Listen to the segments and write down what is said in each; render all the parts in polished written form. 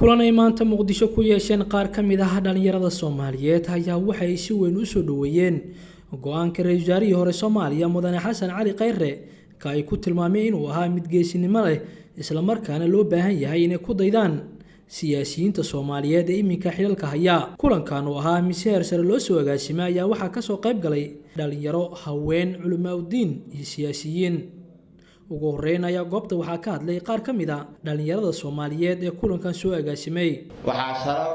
kulan ay maanta Muqdisho ku yeesheen qaar ka mid ah dhalinyarada Soomaaliyeed ayaa waxay si weyn u soo dhaweeyeen go'aanka ra'iisul wasaarihii hore Soomaaliya Mudane Xasan Cali Khayre ka ay ku tilmaameen inuu ahaa mid geesinimo leh isla markaana loo baahan yahay inay ku daydaan siyaasiyiinta Soomaaliyeed ee iminka xilalka haya. Kulankan oo ahaa mid heer sare loo soo agaasimay ayaa waxaa ka soo qayb galay dhalinyaro, haween, culimaaddin iyo siyaasiyiin. ugu horeyn ayaa goobta waxaa ka hadlay qaar ka mid ah dhalinyarada Soomaaliyeed ee kulankan soo agaasimay. waxaa sharaf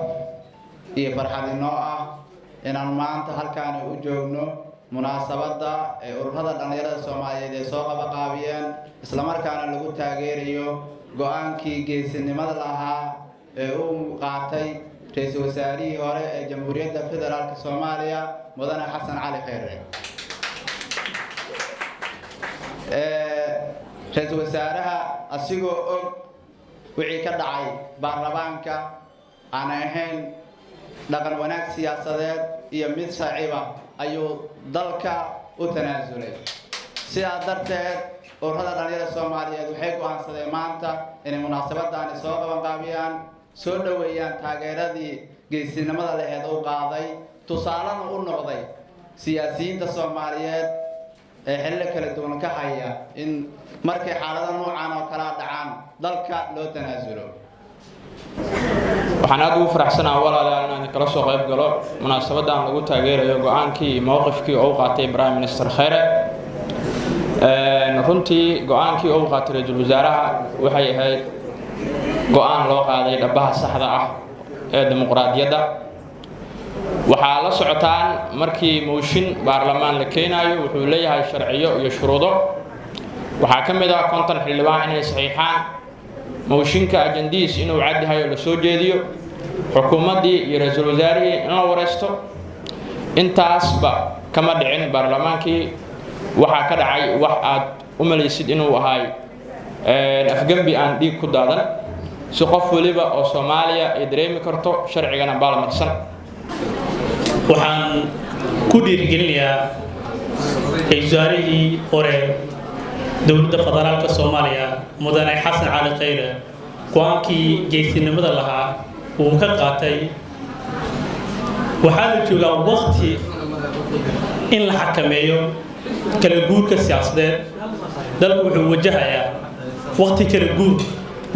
iyo farxad inoo ah inaan maanta halkaan u joogno munaasabada ee ururada dhalinyarada Soomaaliyeed ee soo qabaqaabiyeen isla markaana lagu taageerayo go'aankii geesinimada lahaa ee uu qaatay ra'iisul wasaarihii hore ee Jamhuuriyadda Federaalka Soomaaliya Mudane Xasan Cali Khayre. ra'iisul wasaaraha asigoo og wixii ka dhacay baarlamaanka aan ahayn dhaqan wanaag siyaasadeed iyo mid sharciba ayuu dalka u tanaasulay. sidaa darteed ururada dhalinyarada Soomaaliyeed waxay go'aansadeen maanta inay munaasabadani soo qabanqaabiyaan, soo dhaweeyaan taageeradii geesinimada lahayd uu qaaday, tusaalena u noqday siyaasiyiinta Soomaaliyeed ee xilli kala duwan ka haya in markay xaalada noocan oo kala dhacaan dalka loo tanaasulo. waxaan aad ugu faraxsanahay walaalayaal inaan kala soo qayb galo munaasabadan lagu taageerayo go'aankii mowqifkii uu qaatay Prime Minister Khayre. runtii go'aankii uu qaatay ra'iisul wasaaraha waxay ahayd go'aan loo qaaday dhabaha saxda ah ee dimuqraadiyadda. waxaa la socotaan markii mooshin baarlamaan la keenayo wuxuu leeyahay sharciyo iyo shuruudo. waxaa ka mid ah 50 xildhibaan inay saxiixaan mooshinka ajandiis inuu cad yahay oo la soo jeediyo xukuumaddii iyo ra'iisul wasaarihii in la wareysto. intaasba kama dhicin baarlamaankii. waxaa ka dhacay wax aad u malaysid inuu ahay afgambi aan dhiig ku daadan si qof waliba oo Soomaaliya ay dareemi karto sharcigana baalmarsan. waxaan ku dhiirigelinayaa ra'iisul wasaarihii hore dowladda federaalka Soomaaliya Mudane Xasan Cali Khayre go'aankii geesinimada lahaa uu ka qaatay. waxaa la joogaa waqti in la xakameeyo kala guurka siyaasadeed. dalku wuxuu wajahayaa waqti kala guur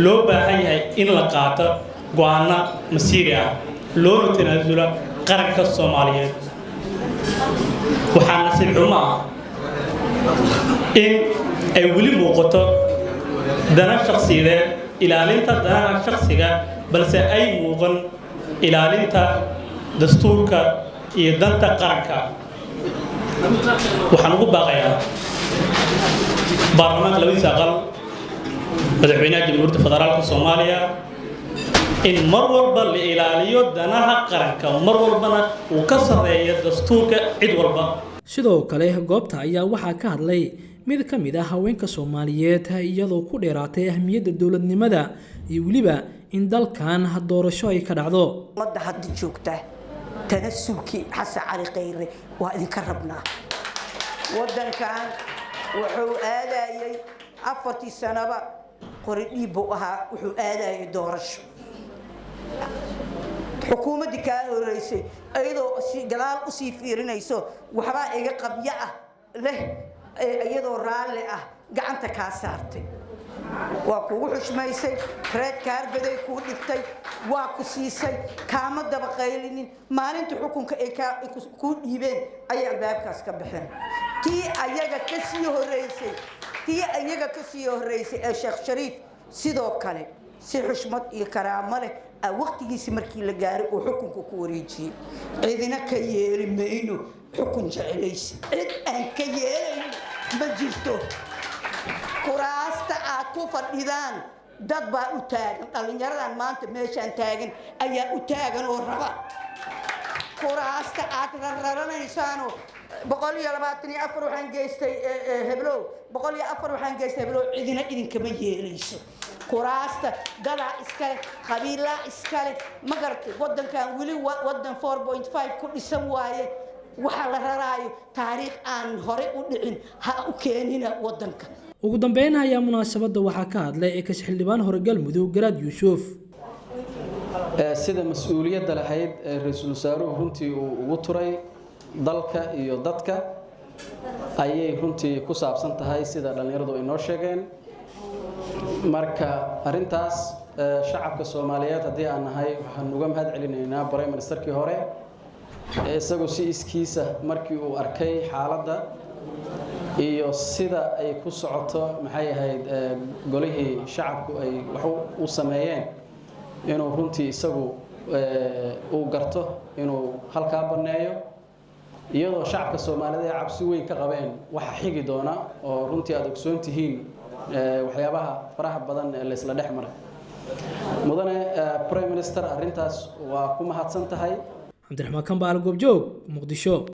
loo baahan yahay in la qaato go'aano masiiri ah loona tanaasula qaranka Soomaaliyeed. waxaa nasiib xumo ah in ay weli muuqato dana shakhsiyeed ilaalinta danaha shakhsiga balse ay muuqan ilaalinta dastuurka iyo danta qaranka. waxaan ugu baaqayaa baarlamaanka labadiisa aqal madaxweynaha Jamhuuriyadda Federaalka Soomaaliya in mar walba la ilaaliyo danaha qaranka, mar walbana uu ka sareeyo dastuurka cid walba. sidoo kale goobta ayaa waxaa ka hadlay mid ka mid ah haweenka Soomaaliyeed iyadoo ku dheeraatay ahmiyadda dawladnimada iyo waliba in dalkan doorasho ay ka dhacdo. ummadda hadda joogta tanaasulkii Xasan Cali Khayre waa idinka rabnaa. wadankan wuxuu aadayay 4 sanaba qori dhiib buu ahaa, wuxuu aadayay doorasho. xukuumadii ka horeysay ayadoo si gadaal u sii fiirinayso waxba iga qabya ah leh iyadoo raalli ah gacanta ka saartay. waa kugu xushmaysay, reed kaarbaday ku dhigtay, waa ku siisay, kaama daba qaylinin. maalinta xukunka ay ku dhiibeen ay albaabkaas ka baxeen. tii ayaga ka sii horeysay ee Sheekh Shariif sidoo kale si xushmad iyo karaamo leh waqtigiisa markii la gaaray oo xukunka ku wareejiyay. cidina ka yeeli mayno xukun jecelaysi, cid aan ka yeelayn ma jirto. kuraasta aad ku fadhidaan dad baa u taagan. dhalinyaradan maanta meeshaan taagan ayaa u taagan oo raba kuraasta aad raranaysaan. 124 waxaan geystay heblow, 104 waxaan geystay heblow. cidina idinkama yeelayso. kuraasta dadaa iskale, qabiilaa iskale. ma garatay wadankan weli wadan 4.5 ku dhisan waaye. waxa la raraayo taariikh aan hore u dhicin ha u keenina wadanka. ugu dambeyn ayaa munaasabada waxaa ka hadlay ex xildhibaan hore Galmudug Garaad Yuusuf. sida mas'uuliyadda lahayd ee ra'iisul wasaaruhu runtii uu ugu turay dalka iyo dadka ayay runtii ku saabsan tahay sida dhalinyaradu ay noo sheegeen marka arintaas shacabka Soomaaliyeed hadii aan nahay waxaan uga mahad celinaynaa Prime Ministerkii hore isagoo si iskiisa markii uu arkay xaaladda iyo sida ay ku socoto maxay ahayd golihii shacabku ay wax u sameeyeen inuu runtii isagu uu garto inuu halka baneeyo iyadoo shacabka Soomaaliyeed ay cabsi weyn ka qabeen waxa xigi doona oo runtii aad ogsoon tihiin waxyaabaha faraha badan ee la isla dhex maray mudane Prime Minister arintaas waa ku mahadsan tahay Cabdiraxmaan Kambaal Goobjoog Muqdisho